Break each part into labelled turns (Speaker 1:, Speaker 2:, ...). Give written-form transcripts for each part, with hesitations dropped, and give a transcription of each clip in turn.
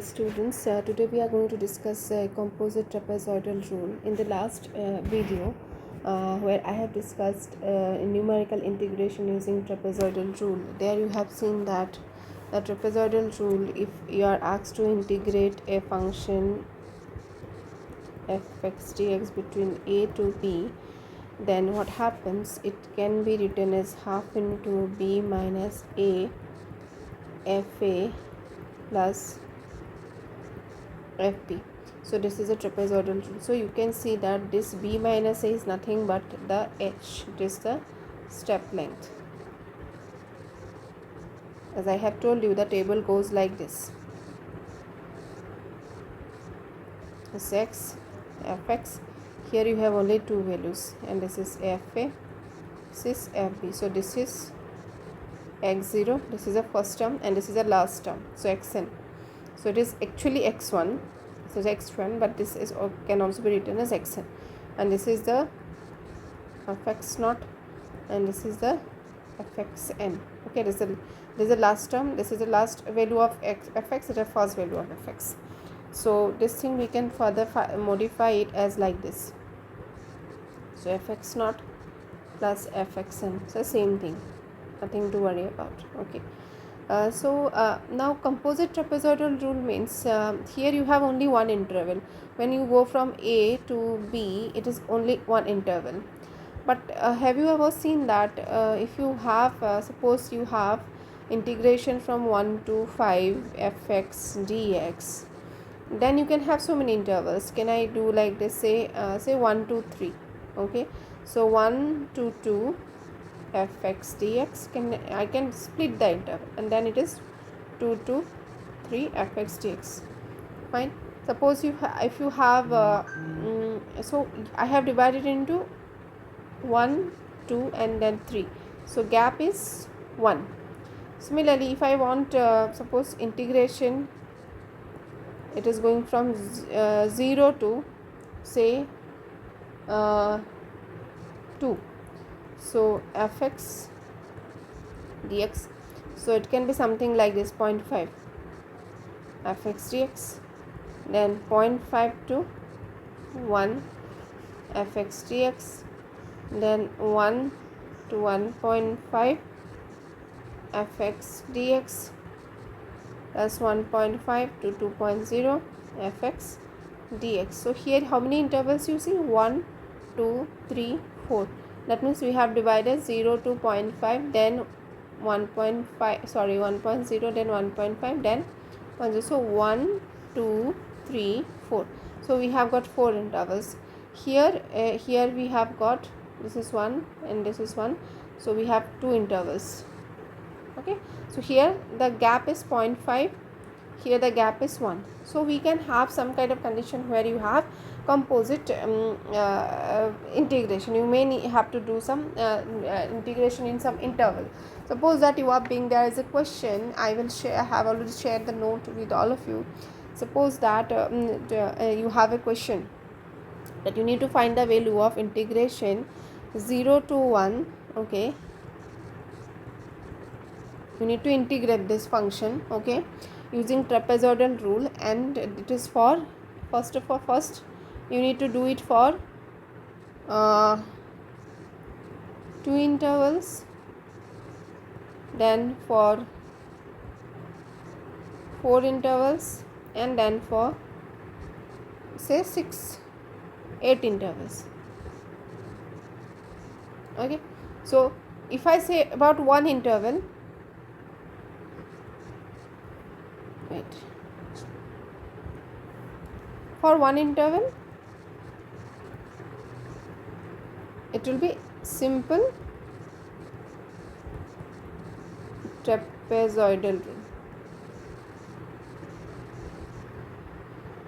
Speaker 1: Students, today we are going to discuss composite trapezoidal rule. In the last video, where I have discussed numerical integration using trapezoidal rule, there you have seen that the trapezoidal rule, if you are asked to integrate a function f(x) dx between a to b, then what happens, it can be written as half into b minus a fa plus fb. So this is a trapezoidal rule. So you can see that this b minus a is nothing but the h, it is the step length. As I have told you, the table goes like this: x, fx. Here you have only two values, and this is fa, this is fb. So this is x0, this is the first term, and this is the last term, so xn. So it is actually x1, so it's x1, but this is can also be written as xn, and this is the fx0, and this is the fxn. Okay, this is the last term, this is the last value of fx, this is the first value of fx. So this thing we can further modify it as like this: so fx0 plus fxn. So same thing, nothing to worry about. Okay. Now composite trapezoidal rule means here you have only one interval. When you go from A to B, it is only one interval. But have you ever seen that if you have suppose you have integration from 1 to 5 fx dx, then you can have so many intervals. Can I do like this? Say 1 to 3. Okay, so 1 to 2 fx dx, I can split the interval, and then it is 2 to 3 fx dx. Fine. Suppose if you have so I have divided into 1, 2 and then 3, so gap is 1. Similarly, if I want suppose integration, it is going from 0 to say 2, so fx dx, so it can be something like this: 0.5 fx dx, then 0.5 to 1 fx dx, then 1 to 1.5 fx dx, plus 1.5 to 2.0 fx dx. So here how many intervals you see? 1, 2, 3, 4. That means we have divided 0 to 0.5, then 1.5, sorry 1.0, then 1.5, then 1. So 1, 2, 3, 4. So we have got 4 intervals. Here we have got, this is 1 and this is 1. So we have 2 intervals. Okay. So here the gap is 0.5. Here the gap is 1. So we can have some kind of condition where you have composite integration. You may have to do some integration in some interval. Suppose that you are being, there is a question, I will share, I have already shared the note with all of you. Suppose that you have a question that you need to find the value of integration 0 to 1. Okay, you need to integrate this function, okay, using trapezoidal rule, and it is for first you need to do it for 2 intervals, then for 4 intervals, and then for say 8 intervals. Okay, so if I say about one interval, wait, for one interval it will be simple trapezoidal rule.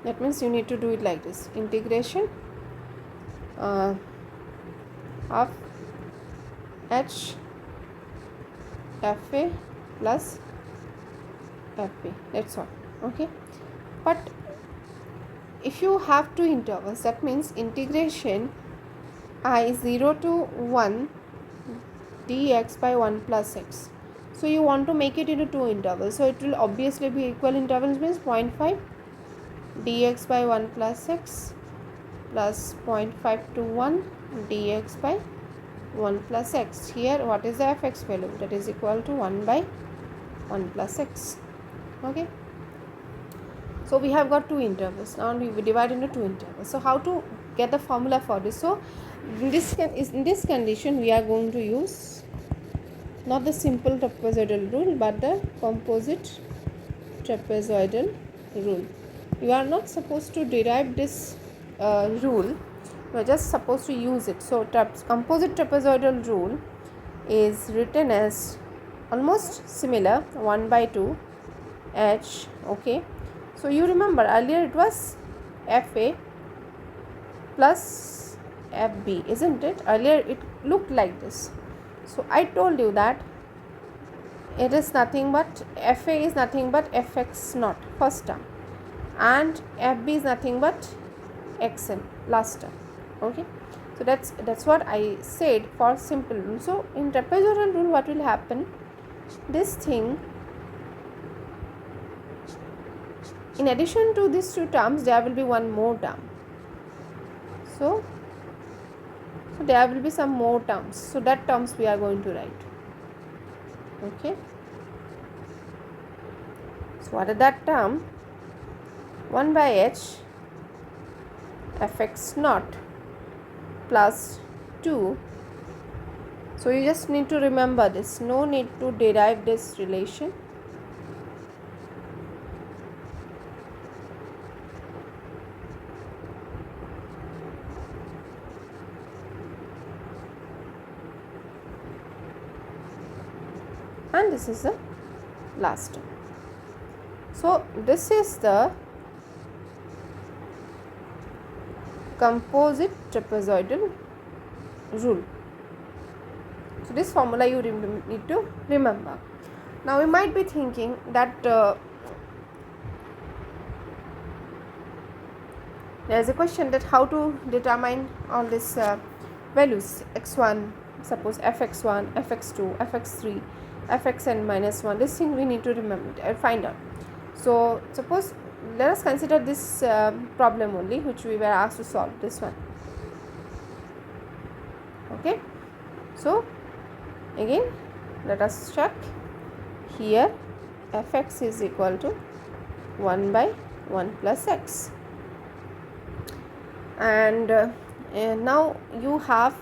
Speaker 1: That means you need to do it like this: integration of h fa plus fp, that's all. Okay, but if you have 2 intervals, that means integration I 0 to 1 dx by 1 plus x. So you want to make it into two intervals, so it will obviously be equal intervals, means 0.5 dx by 1 plus x plus 0.5 to 1 dx by 1 plus x. Here what is the fx value? That is equal to 1 by 1 plus x. Okay, so we have got two intervals. Now we divide into two intervals. So how to get the formula for this? So in this condition we are going to use not the simple trapezoidal rule but the composite trapezoidal rule. You are not supposed to derive this rule, you are just supposed to use it. So composite trapezoidal rule is written as almost similar 1 by 2 h. Okay, so you remember earlier it was fa plus fb, isn't it? Earlier it looked like this. So I told you that it is nothing but fa is nothing but fx naught first term and fb is nothing but xn last term. Okay, so that's what I said for simple rule. So in trapezoidal rule what will happen, this thing, in addition to these two terms there will be one more term. So there will be some more terms, so that terms we are going to write. Okay, so what is that term? 1 by h fx naught plus 2. So you just need to remember this, no need to derive this relation. And this is the last term. So this is the composite trapezoidal rule. So this formula you need to remember. Now you might be thinking that there is a question that how to determine all these values, x1, suppose fx1, fx2, fx3, fxn minus 1. This thing we need to remember, find out. So suppose let us consider this problem only which we were asked to solve, this one. Okay, so again let us check. Here fx is equal to 1 by 1 plus x, and now you have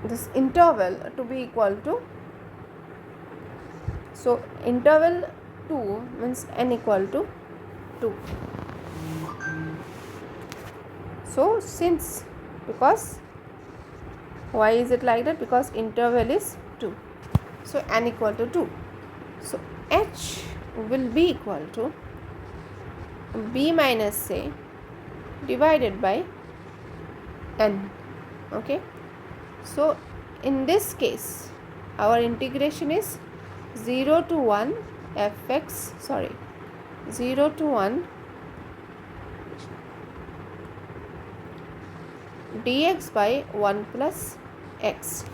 Speaker 1: this interval to be equal to, so interval 2 means n equal to 2. So since, because why is it like that? Because interval is 2, so n equal to 2. So h will be equal to b minus a divided by n. Okay, so in this case our integration is 0 to 1 0 to 1 dx by 1 plus x.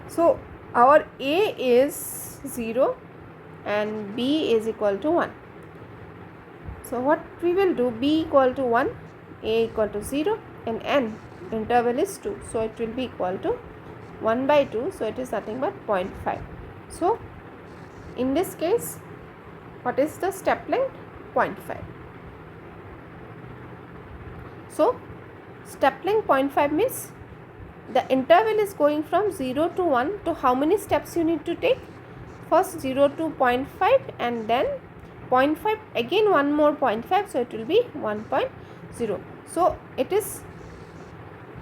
Speaker 1: So our a is 0 and b is equal to 1. So what we will do, b equal to 1, a equal to 0, and n interval is 2, so it will be equal to 1 by 2, so it is nothing but 0.5. So in this case what is the step length? 0.5. So step length 0.5 means the interval is going from 0 to 1, to how many steps you need to take? First 0 to 0.5 and then 0.5, again one more 0.5, so it will be 1.0. So it is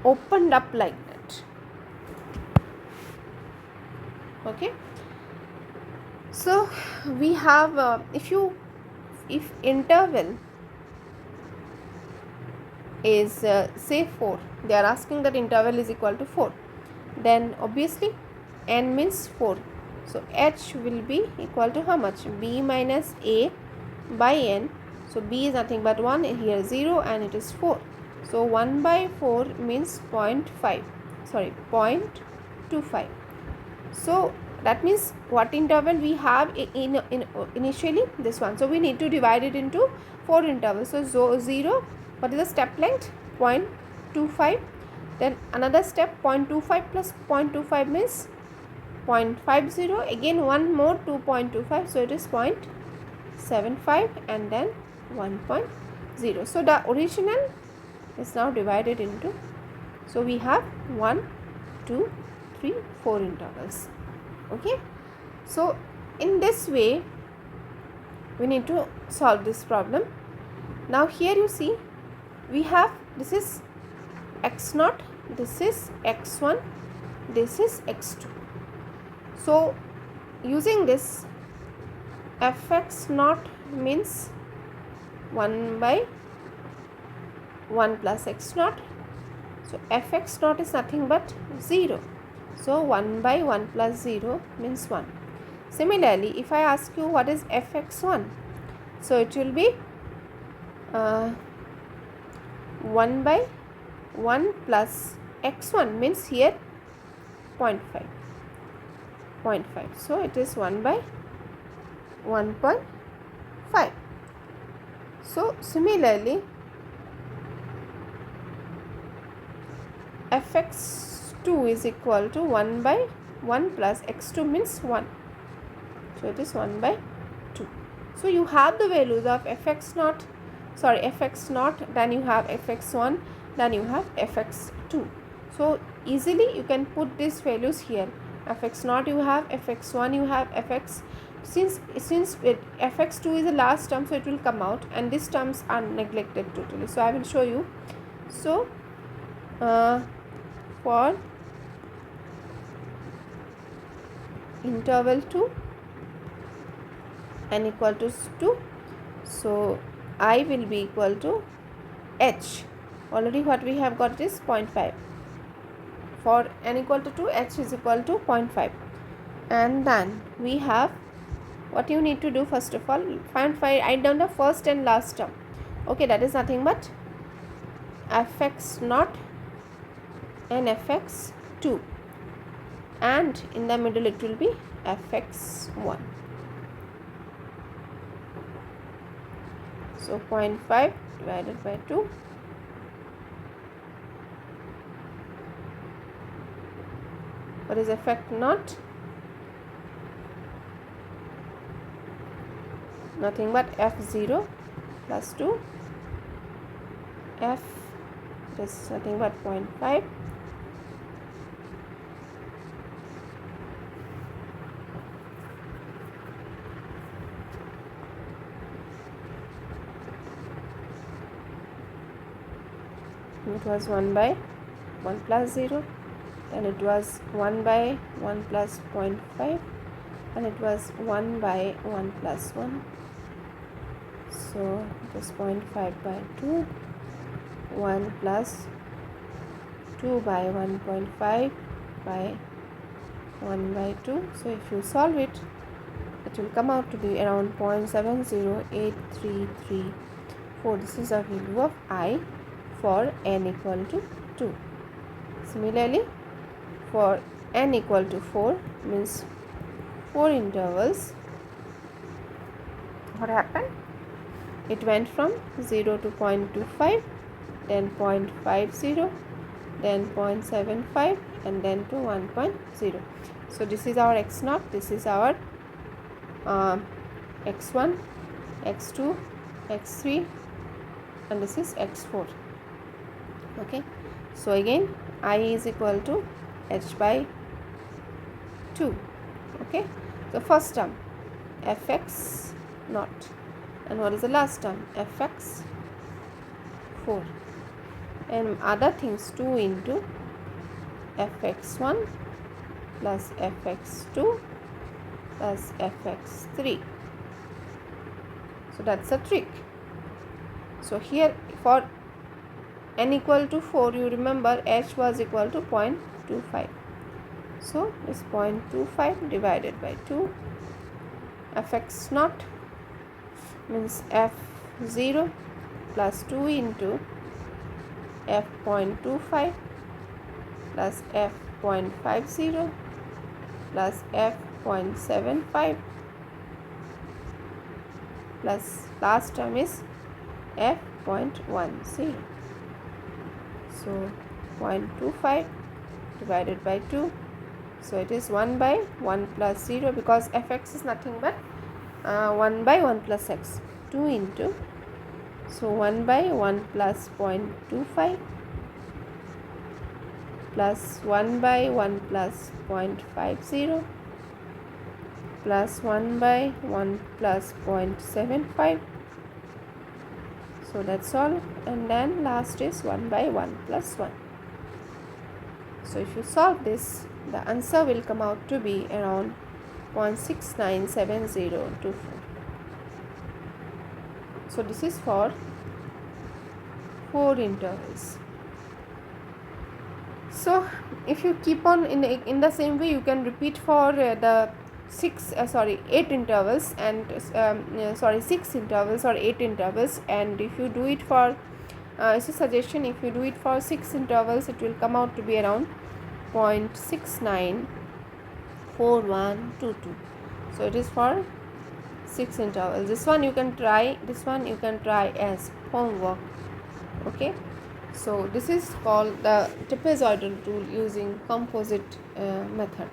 Speaker 1: opened up like that. Okay, so we have if interval is say 4, they are asking that interval is equal to 4, then obviously n means 4, so h will be equal to how much? B minus a by n. So b is nothing but 1, here 0 and it is 4, so 1 by 4 means 0.5, sorry 0.5. 0.25. So that means what interval we have in initially? This one. So we need to divide it into 4 intervals. So 0, what is the step length? 0.25. Then another step 0.25 plus 0.25 means 0.50. Again one more 2.25. So it is 0.75 and then 1.0. So the original is now divided into, so we have 1, 2, 3, 4 intervals. Okay, so in this way we need to solve this problem. Now here you see we have, this is x0, this is x1, this is x2. So using this, fx0 means 1 by 1 plus x0. So fx0 is nothing but 0. So 1 by 1 plus 0 means 1. Similarly, if I ask you what is fx1, so it will be 1 by 1 plus x1 means here 0.5. So it is 1 by 1.5. So similarly, fx2 is equal to 1 by 1 plus x2 means 1. So it is 1 by 2. So you have the values of fx0, then you have fx1, then you have fx2. So easily you can put these values here. fx0 you have, fx1 you have, since fx2 is the last term, so it will come out, and these terms are neglected totally. So I will show you. So for interval 2 n equal to 2, so I will be equal to h. Already what we have got is 0.5. For n equal to 2, h is equal to 0.5. And then we have, what you need to do first of all, write down the first and last term. Okay, that is nothing but fx0 and fx2, and in the middle it will be fx1. So 0.5 divided by 2, what is fx0? Nothing but f0 plus 2, f is nothing but 0.5, it was 1 by 1 plus 0, then it was 1 by 1 plus 0.5, and it was 1 by 1 plus 1. So it is 0.5 by 2, 1 plus 2 by 1.5 by 1 by 2. So if you solve it, it will come out to be around 0.708334. This is the value of I for n equal to 2. Similarly, for n equal to 4 means 4 intervals, what happened? It went from 0 to 0.25, then 0.50, then 0.75, and then to 1.0. So this is our x0, this is our x1, x2, x3, and this is x4. Okay, so again I is equal to h by 2. Okay, so first term fx0, and what is the last term? fx4, and other things 2 into fx1 plus fx2 plus fx3. So that's a trick. So here for n equal to 4, you remember h was equal to 0.25. So this 0.25 divided by 2, fx0 means f0 plus 2 into f0.25 plus f.50 plus f.75 plus last term is f.10. So 0.25 divided by 2. So it is 1 by 1 plus 0, because fx is nothing but 1 by 1 plus x. 2 into, so 1 by 1 plus 0.25 plus 1 by 1 plus 0.50 plus 1 by 1 plus 0.75. So that's all, and then last is 1 by 1 plus 1. So if you solve this, the answer will come out to be around 0.697024. So this is for 4 intervals. So if you keep on in the same way, you can repeat for the 8 intervals and 6 intervals or 8 intervals, and if you do it for it's a suggestion, if you do it for 6 intervals, it will come out to be around 0.694122. So it is for 6 intervals. This one you can try as homework. Okay, so this is called the trapezoidal rule using composite method.